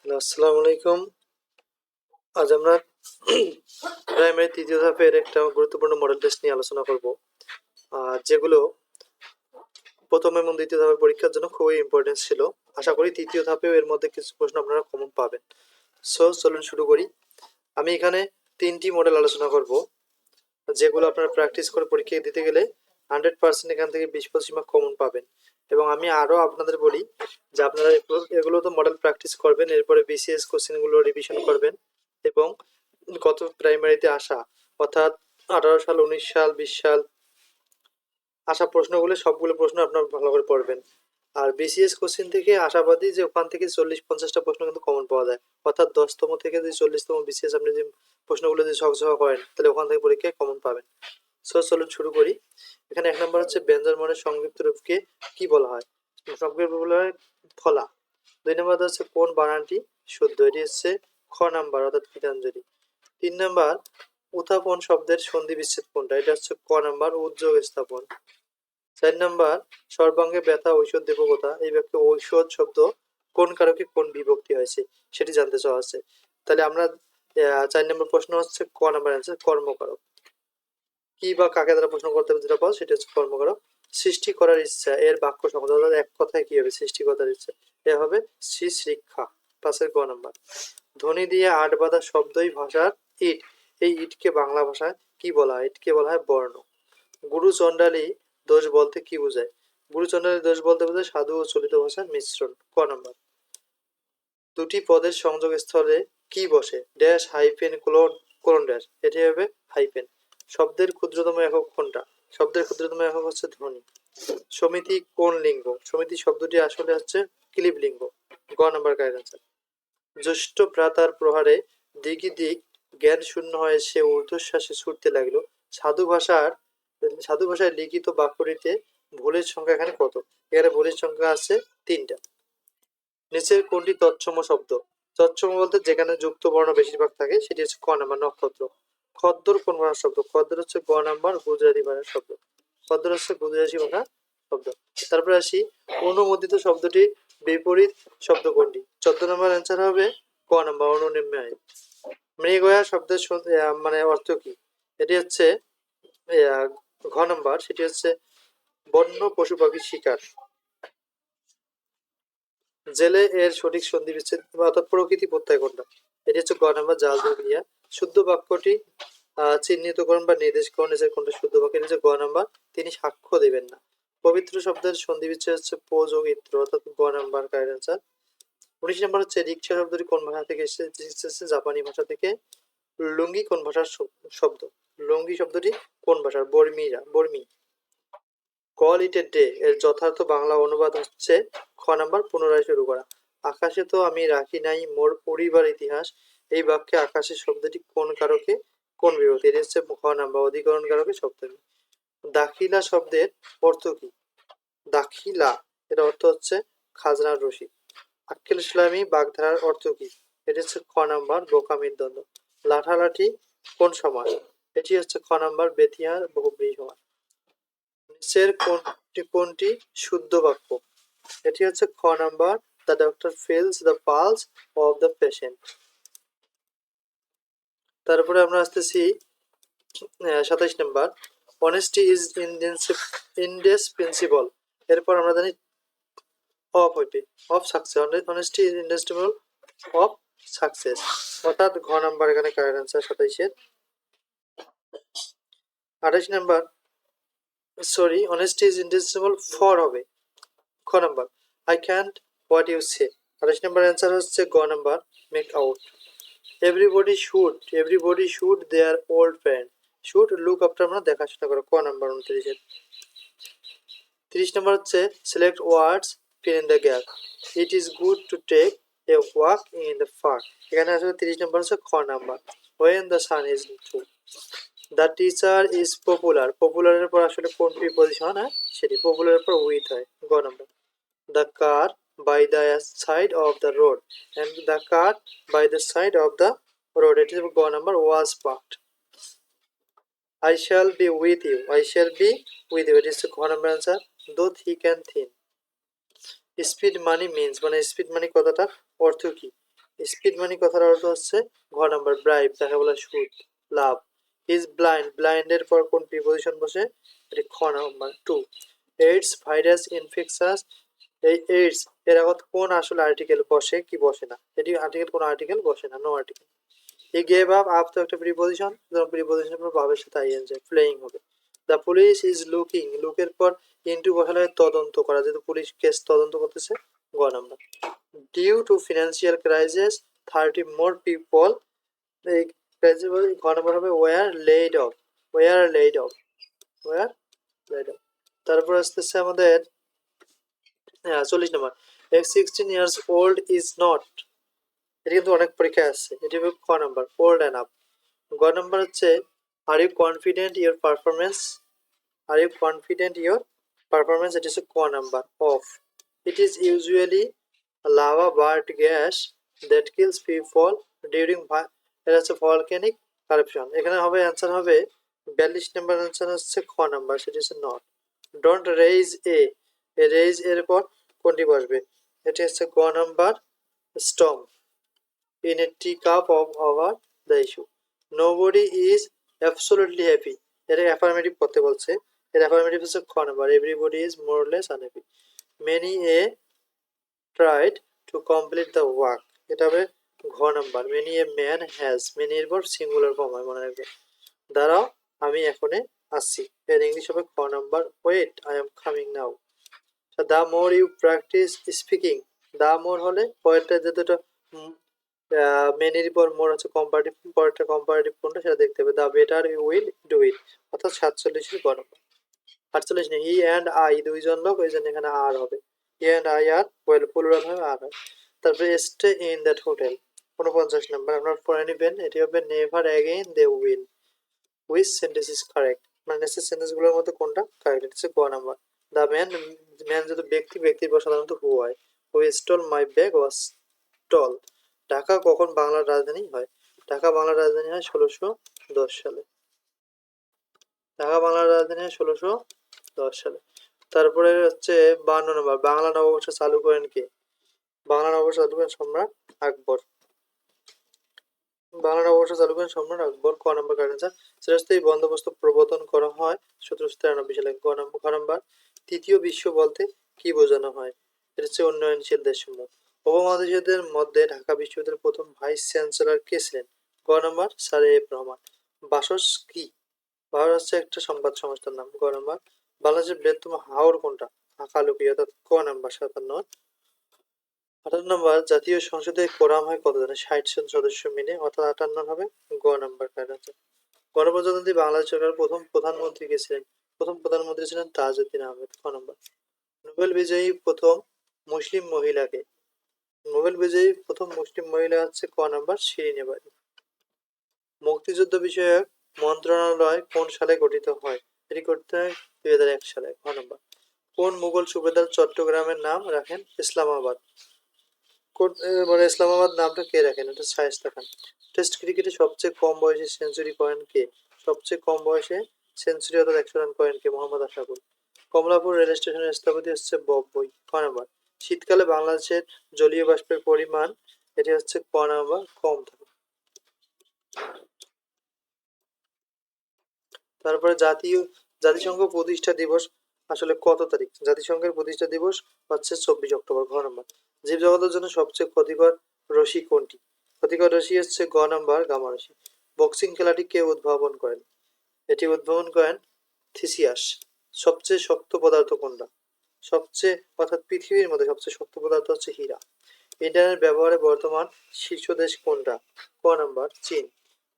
আসসালামু আলাইকুম। আজ আমরা প্রাইমারি তৃতীয় ধাপের একটা গুরুত্বপূর্ণ মডেল টেস্ট নিয়ে আলোচনা করব, যেগুলো প্রথম এবং দ্বিতীয় ধাপের পরীক্ষার জন্য খুবই ইম্পর্টেন্ট ছিল। আশা করি তৃতীয় ধাপেও এর মধ্যে কিছু প্রশ্ন আপনারা কমন পাবেন। চলুন শুরু করি। আমি এখানে 3টি মডেল আলোচনা করব, যেগুলো আপনারা প্র্যাকটিস করে পরীক্ষা দিতে গেলে 100% এখান থেকে 20-25 মার্ক কমন পাবেন। এবং আমি আরও আপনাদের বলি যে আপনারা এগুলো তো মডেল প্র্যাকটিস করবেন, এরপরে বিসিএস কোশ্চেনগুলো রিভিশন করবেন এবং গত প্রাইমারিতে আসা অর্থাৎ 18 সাল, 19 সাল, 20 সাল আসা প্রশ্নগুলো সবগুলো প্রশ্ন আপনারা ভালো করে পড়বেন। আর বিসিএস কোশ্চেন থেকে আশাবাদী যে ওখান থেকে 40-50টা প্রশ্ন কিন্তু কমন পাওয়া যায়, অর্থাৎ 10তম থেকে যদি 40তম বিসিএস আপনি যে প্রশ্নগুলো যদি সহজ করেন তাহলে ওখান থেকে পরীক্ষায় কমন পাবেন। চলুন শুরু করি। এখানে 1 নম্বর হচ্ছে ব্যঞ্জনবর্ণের সংক্ষিপ্ত রূপকে কি বলা হয়? সংক্ষিপ্ত রূপ বলা হয় ফলা। 2 নম্বর হচ্ছে কোন বানানটি শুদ্ধ? এটি হচ্ছে খ নাম্বার অর্থাৎ গীতাঞ্জলি। 3 নাম্বার উত্থাপন শব্দের সন্ধি বিচ্ছেদ কোনটা? এটা হচ্ছে ক নাম্বার উদ্যোগ স্থাপন। 4 নাম্বার সর্বাঙ্গে ব্যথা ঔষধ দেব কোথা? এই বাক্যে ঔষধ শব্দ কোন কারকে কোন বিভক্তি হয়েছে সেটি জানতে চাওয়া আছে। তাহলে আমরা 4 নম্বর প্রশ্ন হচ্ছে ক নাম্বার অ্যান্সার কর্মকারক। কি বা কাকে দ্বারা প্রশ্ন করতে হবে যেটা পাও সেটা হচ্ছে কর্মকারক। সৃষ্টি করার ইচ্ছা এর বাক্য সংখ্যা, অর্থাৎ এক কথায় কি হবে? সৃষ্টি করার ইচ্ছা, এ হবে শ্রী শিক্ষা। পাশের ক নাম্বার ধ্বনি দিয়ে আট বাঁধা শব্দই ভাষার ইট। এই ইটকে বাংলা ভাষায় কি বলা হয়? ইটকে বলা হয় বর্ণ। গুরু চণ্ডালী দোষ বলতে কি বোঝায়? গুরু চণ্ডালী দোষ বলতে বোঝায় সাধু ও চলিত ভাষার মিশ্রণ। ক নাম্বার দুটি পদের সংযোগ স্থলে কি বসে? Dash hyphen colon colon dash, এটি হবে হাইফেন। শব্দের ক্ষুদ্রতম একক কোনটা? শব্দের ক্ষুদ্রতম একক হচ্ছে ধ্বনি। সমিতি কোন লিঙ্গ? সমিতি শব্দটি আসলে হচ্ছে ক্লিব লিঙ্গ। গ নাম্বার কারেক্ট অ্যান্সার। জ্যৈষ্ঠ ভ্রাতার প্রহারে দিগি দিক জ্ঞান শূন্য হয়ে সে ঊর্ধ্বশ্বাসে ছুটতে লাগলো। সাধু ভাষায় লিখিত বাক্যটিতে ভুলের সংখ্যা এখানে কত? এখানে ভুলের সংখ্যা আছে 3টা। নিচের কোনটি তৎসম শব্দ? তৎসম বলতে যেখানে যুক্ত বর্ণ বেশিরভাগ থাকে সেটি হচ্ছে ক নাম্বার নক্ষত্র। খদ্দর কোন ভাষার শব্দ? খদ্দর হচ্ছে গ নাম্বার গুজরাটি ভাষার শব্দ। খদ্দর হচ্ছে গুজরাটি ভাষার শব্দ। তারপরে আসি অনুমোদিত শব্দটি বিপরীত শব্দ কোনটি? 14 নম্বর অ্যান্সার হবে ক নাম্বার অনুনিম্নায়। মৃগয়া শব্দের মানে অর্থ কি? এটি হচ্ছে ঘ নাম্বার, সেটি হচ্ছে বন্য পশু পাখি শিকার। জেলে এর সঠিক সন্ধি বিচ্ছেদ অর্থাৎ প্রকৃতি প্রত্যয় কোনটা? এটি হচ্ছে গ নাম্বার জাল ক্রিয়া। শুদ্ধ বাক্যটি চিহ্নিতকরণ বা নির্দেশকরণ এর কোনটা শুদ্ধ বাক্য? এটি হচ্ছে গ নাম্বার তিনি সাক্ষ্য দেবেন না। পবিত্র শব্দের সন্ধি বিচ্ছেদ হচ্ছে প যোগ ইত্র, অর্থাৎ গ নাম্বার কারেক্ট অ্যান্সার। 19 নম্বর হচ্ছে রিক্সা শব্দটি কোন ভাষা থেকে এসেছে? জাপানি ভাষা থেকে। লুঙ্গি কোন ভাষার শব্দ? লুঙ্গি শব্দটি কোন ভাষার? Barmi. Call it a day এর যথার্থ বাংলা অনুবাদ হচ্ছে খ নাম্বার পুনরায় শুরু করা। আকাশে তো আমি রাখি নাই মোর পরিবার ইতিহাস। এই বাক্যে আকাশের শব্দটি কোন কারকে কোন বিভক্তি? এটি হচ্ছে খ নাম্বার অধিকরণ কারকে সপ্তমী। দাখিলা শব্দের অর্থ কি? দাখিলা এর অর্থ হচ্ছে খাজনার রসিদ। আক্কেল ইসলামী বাগধারার অর্থ কি? এটি হচ্ছে খ নাম্বার বোকামির দ্বন্দ্ব। লাঠালাঠি কোন সমাস? এটি হচ্ছে খ নাম্বার বেতিয়ার বহুব্রীহি সমাস। নিচের কোনটি শুদ্ধ বাক্য? এটি হচ্ছে খ number the doctor feels the pulse of the patient. তারপরে আমরা আসতেছি 27 নাম্বার অনেস্টি ইজ ইন্ডিসপেন্সিবল। এরপর আমরা জানি অফ হইবে of success. Honesty is indispensable of success, অর্থাৎ ঘ নাম্বার এখানে কারেক্ট অ্যান্সার 27-এর। 28 number sorry honesty is indispensable for হবে খ number I can't what you say. 28 number answer হচ্ছে গ number make out. Everybody should their old friend. Should look after মানে দেখাশোনা করা, ক নাম্বার 29-এর। 30 নাম্বার হচ্ছে select words fill in the gap. It is good to take a walk in the park. এখানে আসলে 30 নাম্বার হচ্ছে খ number when the sun is true. The teacher is popular. পপুলারের পর আসলে কোন প্রিপজিশন হয়? সেটি পপুলারের পর উইথ হয়, গ number. The car by the side of the road and the car by the side of the road. It is go number was parked. I shall be with you. I shall be with you. It is go number answer. Though thick and thin. Speed money means মানে speed মানি কথাটার অর্থ কি? Speed মানি কথার অর্থ হচ্ছে ঘ number bribe, তাকে বলা সুদ, লাভ। ইজ ব্লাইন্ড, ব্লাইন্ডের পর কোন প্রিপজিশন বসে? এটি খ number two. AIDS virus infectious, এই এইডস এর আগত কোন আসলে আর্টিকেল বসে কি বসে না? এটি আর্টিকেল, কোন আর্টিকেল বসে না, no article. He gave up, up তো একটা প্রিপজিশন, প্রিপজিশনের পর ভাবের সাথে আইএন যায়, প্লেইং হবে। দ্য পুলিশ ইজ লুকিং, লুকের পর ইনটু বসালে তদন্ত করা, যেহেতু পুলিশ কেস তদন্ত করতেছে, গ number. Due to financial crisis 30 more people, এই ক্রাইসিস ঘ নাম্বার হবে were laid off, were laid off, were laid off. তারপর আসতেছে আমাদের 40 নম্বর, a 16 years old is not, এটা কিন্তু অনেক পরীক্ষায় আসছে, এটি হবে খ নাম্বার ওল্ড অ্যান্ড আপ। গ নাম্বার হচ্ছে are you confident your performance, are you confident your performance, এটি হচ্ছে ক number of. It is usually lava bird gas that kills people during, এটা হচ্ছে ভলক্যানিক কারপশন। এখানে হবে অ্যান্সার হবে 42 নাম্বার, অ্যান্সার হচ্ছে খ নাম্বার, সেটি হচ্ছে not. Don't raise A, raise এর পর কোনটি বসবে? এটি হচ্ছে গ number storm. In a teacup of over the issue. Nobody is absolutely happy. এটা অ্যাফার্মেটিভ করতে বলছে, এর অ্যাফার্মেটিভ হচ্ছে খ number, everybody is more less unhappy. Many a tried to complete the work, এটা হবে ঘ number. Many a man has, many এর পর সিঙ্গুলার ফর্ম হয়, মনে রাখবে। দাঁড়াও আমি এখনে আসছি, এর ইংলিশ হবে খ number wait I am coming now. The more you practice speaking, the more হলে পয়েন্টটা যেটা মেনির পর মোর হচ্ছে কম্পারেটিভ, পরেরটা কম্পারেটিভ কোনটা সেটা দেখতে হবে। The better you will do it, অর্থাৎ 47 গ নম্বর। 48 নেই, হি অ্যান্ড আই দুইজন লোক, ওই জন্য এখানে আর হবে। He and I are well, plural হবে আর হয়। তারপরে স্টে ইন দ্যাট হোটেল, 49 নম্বর, আপনার পরে নিবেন, এটি হবে never again they will. Which sentence is correct, মানে নেসেস সেন্টেন্সগুলোর মধ্যে কোনটা কারেক্ট? এটা হচ্ছে গ নাম্বার। দ্য ম্যান, ম্যান যদি ব্যক্তি, ব্যক্তির পর সাধারণত হু হয়। হু স্টল মাই ব্যাগ ওয়াজ টল। ঢাকা কখন বাংলার রাজধানী হয়? ঢাকা বাংলার রাজধানী হয় 1610 সালে। ঢাকা বাংলার রাজধানী হয় 1610 সালে। তারপরে হচ্ছে 52 নম্বর, বাংলা নববর্ষ চালু করেন কে? বাংলা নববর্ষ চালু করেন সম্রাট আকবর। বাংলা নববর্ষ চালু করেন সম্রাট আকবর, ক নম্বর কারেন্ট অ্যান্সার। চিরস্থায়ী বন্দোবস্ত প্রবর্তন করা হয় 1793 সালে, ক নম্বর। তৃতীয় বিশ্ব বলতে কি বোঝানো হয়? এটা হচ্ছে উন্নয়নশীল দেশসমূহ। উপমহাদেশের মধ্যে ঢাকা বিশ্ববিদ্যালয়ের প্রথম ভাইস চ্যান্সেলর কে ছিলেন? গ নম্বর স্যার এফ রহমান। বাসস কি? বাসস হচ্ছে একটা সংবাদ সংস্থার নাম, গ নম্বর। বাংলাদেশের বৃহত্তম হাওর কোনটা? হাকালুকি, অর্থাৎ ক নম্বর 57। 58 নম্বর, জাতীয় সংসদে কোরাম হয় কত জনের? 60 জন সদস্য মিলে, অর্থাৎ 58 হবে গ নম্বর কারেন্ট অ্যান্সার। গণপ্রজাতন্ত্রী বাংলাদেশ সরকারের প্রথম প্রধানমন্ত্রী কে ছিলেন? প্রথম প্রধানমন্ত্রী ছিলেন তাজউদ্দিন আহমেদ, খ নম্বর। নোবেল বিজয়ী প্রথম মুসলিম মহিলাকে? নোবেল বিজয়ী প্রথম মুসলিম মহিলা হচ্ছে ক নম্বর শিরিন এবারি। মুক্তিযুদ্ধ বিষয়ক মন্ত্রণালয় কোন সালে গঠিত হয়? এটি করতে হয় 2001 সালে, খ নম্বর। কোন মুঘল সুবেদার চট্টগ্রামের নাম রাখেন ইসলামাবাদ? মানে ইসলামাবাদ নামটা কে রাখেন? এটা শায়েস্তা খান। টেস্ট ক্রিকেটে সবচেয়ে কম বয়সে সেঞ্চুরি করেন কে? সবচেয়ে কম বয়সে সেঞ্চুরি অর্থাৎ 100 রান করেন কে? মোহাম্মদ আশরাফুল। কমলাপুর রেল স্টেশনের স্থপতি হচ্ছে বব্বই, ক নম্বর। শীতকালে বাংলাদেশের জলীয় বাষ্পের পরিমাণ, এটি হচ্ছে ক নম্বর কম থাকে। তারপরে জাতিসংঘ প্রতিষ্ঠা দিবস আসলে কত তারিখ? জাতিসংঘের প্রতিষ্ঠা দিবস হচ্ছে 24 অক্টোবর, ঘ নম্বর। জীবজগতের জন্য সবচেয়ে ক্ষতিকর রশ্মি কোনটি? ক্ষতিকর রশ্মি হচ্ছে গ নম্বর গামা রশ্মি। বক্সিং খেলাটি কে উদ্ভাবন করেন? এটি উদ্ভাবন করেন থিসিয়াস। সবচেয়ে শক্ত পদার্থ কোনটা? সবচেয়ে, অর্থাৎ পৃথিবীর মধ্যে সবচেয়ে শক্ত পদার্থ হচ্ছে হীরা। ইন্টারনেট ব্যবহারে বর্তমান শীর্ষ দেশ কোনটা? ক নম্বর চীন।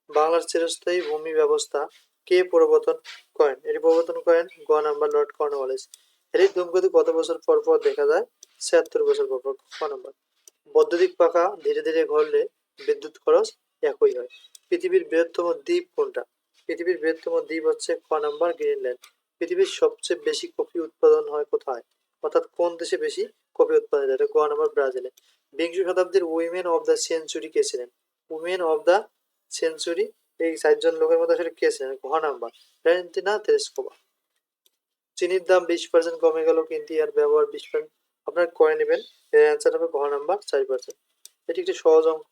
বাংলার চিরস্থায়ী ভূমি ব্যবস্থা কে প্রবর্তন করেন? এটি প্রবর্তন করেন গ নাম্বার লর্ড কর্নওয়ালিস। এটি ধূমকেতু কত বছর পর পর দেখা যায়? 76 বছর পর পর, খ নাম্বার। বৈদ্যুতিক পাখা ধীরে ধীরে ঘুরলে বিদ্যুৎ খরচ একই হয়। পৃথিবীর বৃহত্তম দ্বীপ কোনটা? পৃথিবীর বৃহত্তম দ্বীপ হচ্ছে খ নাম্বার গ্রিনল্যান্ড। পৃথিবীর সবচেয়ে বেশি কফি উৎপাদন হয় কোথায়? অর্থাৎ কোন দেশে বেশি কফি উৎপাদন হয়? এটা গ নাম্বার ব্রাজিলে। বিংশ শতাব্দীর উইমেন অফ দ্য সেঞ্চুরি কে ছিলেন? উইমেন অফ দ্য সেঞ্চুরি, এই 4 জন লোকের মধ্যে আসলে কে ছিলেন? ঘ নাম্বার ভ্যালেন্টিনা তেরেস্কোভা। চিনির দাম 20% কমে গেল কিন্তু এর ব্যবহার 20%, আপনার করে নেবেন, এর অ্যান্সার হবে ঘ নাম্বার 4%। এটি একটি সহজ অঙ্ক,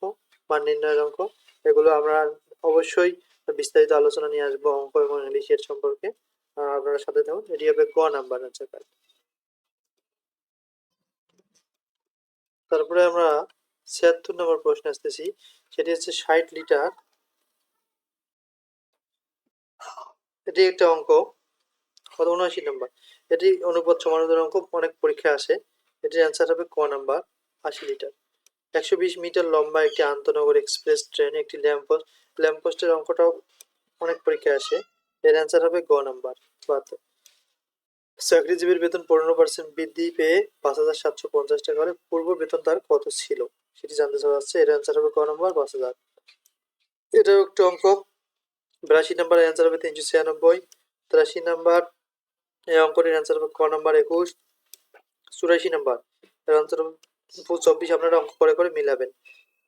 মান নির্ণয়ের অঙ্ক। এগুলো আমরা অবশ্যই বিস্তারিত আলোচনা নিয়ে আসবো অঙ্ক এবং ইংলিশের সম্পর্কে। আপনারা সাথে থাকুন। এটি হবে গ নাম্বার আনসার কার্ড। তারপরে আমরা ৭৬ নম্বর প্রশ্নে আসতেছি। সেটি হচ্ছে ৬০ লিটার। এটি একটা অঙ্ক, ৭৯ নম্বর। এটি অনুপাত সমানুদের অঙ্ক, অনেক পরীক্ষা আসে। এটির অ্যান্সার হবে ক নাম্বার ৮০ লিটার। ১২০ মিটার লম্বা একটি আন্তনগর এক্সপ্রেস ট্রেন একটি ল্যাম্পপোস্টের অঙ্কটাও অনেক পরীক্ষায় আসে। এর অ্যান্সার হবে গ নাম্বার ৭২। চাকরিজীবীর বেতন ১৫% বৃদ্ধি পেয়ে ৫,৭৫০ টাকা হলে পূর্ব বেতন তার কত ছিল সেটি জানতে চাওয়া যাচ্ছে। এর অ্যান্সার হবে ক নাম্বার ৫,০০০। এটাও একটু অঙ্ক। ৮২ নাম্বার অ্যান্সার হবে ৩৯৬। ৮৩ নাম্বার এই অঙ্কটির অ্যান্সার হবে ক নাম্বার ২১। ৮৪ নাম্বার এর অ্যান্সার হবে ২৪। আপনারা অঙ্ক করে করে মিলাবেন।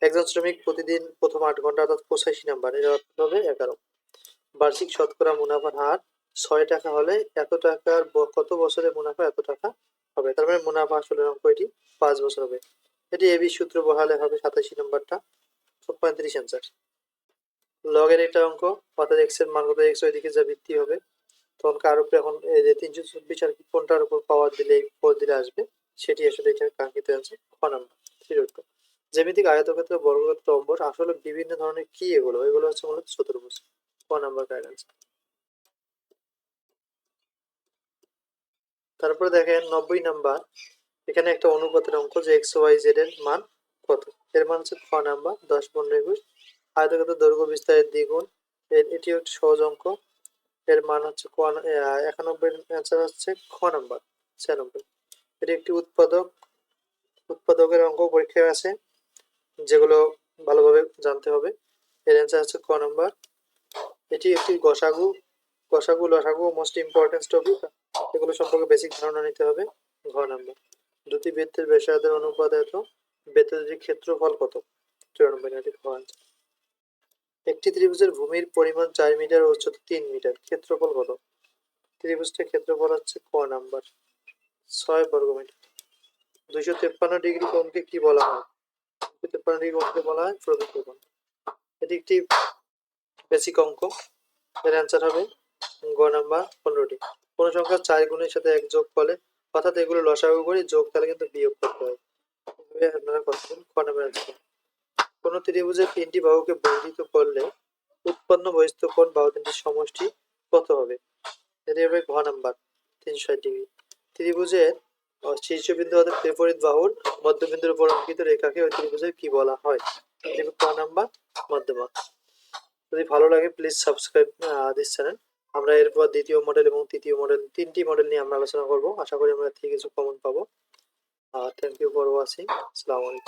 একজন শ্রমিক প্রতিদিন প্রথম ৮ ঘন্টা অর্থাৎ ৮৫ নাম্বার, এর অর্থ হবে ১১। বার্ষিক শতকরা মুনাফার হার ৬ টাকা হলে এত টাকার কত বছরে মুনাফা এত টাকা হবে। তার মানে মুনাফা আসলে অঙ্ক এটি ৫ বছর হবে। এটি এবি সূত্র বহালে হবে ৮৭ নাম্বারটা ৩৫ অ্যান্সার। লগের একটা অঙ্ক, অর্থাৎ এক্স এর মান কত এক্স ওইদিকে যা ভিত্তি হবে তখন কার উপরে এখন এই যে ৩২৪ আর কি কোনটার উপর পাওয়ার দিলে ফোর দিলে আসবে সেটি আসলে এখানে কাঙ্ক্ষিত অ্যান্সার খ নাম্বার ৩। জ্যামিতিক আয়তক্ষেত্র বর্গক্ষেত্র অম্বর আসলে বিভিন্ন ধরনের কি এগুলো হচ্ছে মূলত চতুর্ভুজ। ক নাম্বার কারেক্ট অ্যান্সার। তারপরে দেখেন ৯০ নাম্বার। এখানে একটা অনুপাতের অঙ্ক যে এক্স ওয়াই জেড এর মান কত। এর মান হচ্ছে খ নাম্বার ১০, ১৫, ২১। আয়তক্ষেত্র দৈর্ঘ্য বিস্তারের দ্বিগুণ। এটিও একটি সহজ অঙ্ক। এর মান হচ্ছে ৯১। অ্যান্সার হচ্ছে খ নাম্বার ৯৬। এটি একটি উৎপাদকের অঙ্ক পরীক্ষায় আছে, যেগুলো ভালোভাবে জানতে হবে। এর অ্যান্সার হচ্ছে ক নাম্বার। এটি একটি গসাগু লসাগু মোস্ট ইম্পর্টেন্ট টপিক, এগুলো সম্পর্কে বেসিক ধারণা নিতে হবে। ঘ নাম্বার দুটি বৃত্তের ব্যাসার্ধের অনুপাত এত, বৃত্ত দুটির ক্ষেত্রফল কত। ৯৪ খ আনসার। একটি ত্রিভুজের ভূমির পরিমাণ ৪ মিটার ও উচ্চতা ৩ মিটার, ক্ষেত্রফল কত। ত্রিভুজটির ক্ষেত্রফল হচ্ছে ক নাম্বার ৬ বর্গমিটার। ২৫৩ ডিগ্রি কোণকে কি বলা হয়। ২৫৩ ডিগ্রি কোণকে বলা হয় প্রদত্ত কোণ। এটি একটি বেসিক অঙ্ক। এর অ্যান্সার হবে গ নাম্বার ১৫টি। কোন সংখ্যা ৪ গুণের সাথে ১ যোগ করলে, অর্থাৎ এগুলো লসাগু করে যোগ তাহলে কিন্তু বিয়োগ করতে হয়। আপনারা করছেন খ নাম্বার অ্যান্সার। কোন ত্রিভুজের ৩টি বাহুকে বর্ধিত করলে উৎপন্ন বহিস্থ কোণ বাহু তিনটির সমষ্টি কত হবে। এটি হবে ঘ নাম্বার ৩৬০ ডিগ্রি। ত্রিভুজের শীর্ষবিন্দু অর্থাৎ বিপরীত বাহুর মধ্যবিন্দুর উপর অঙ্কিত রেখাকে ওই ত্রিভুজের কি বলা হয়। এটি ক নাম্বার মধ্যমা। যদি ভালো লাগে প্লিজ সাবস্ক্রাইব দিস চ্যানেল। আমরা এরপর দ্বিতীয় মডেল এবং তৃতীয় মডেল ৩টি মডেল নিয়ে আমরা আলোচনা করব। আশা করি আমরা থেকে কিছু কমন পাবো। Thank you for watching. আসসালামু আলাইকুম।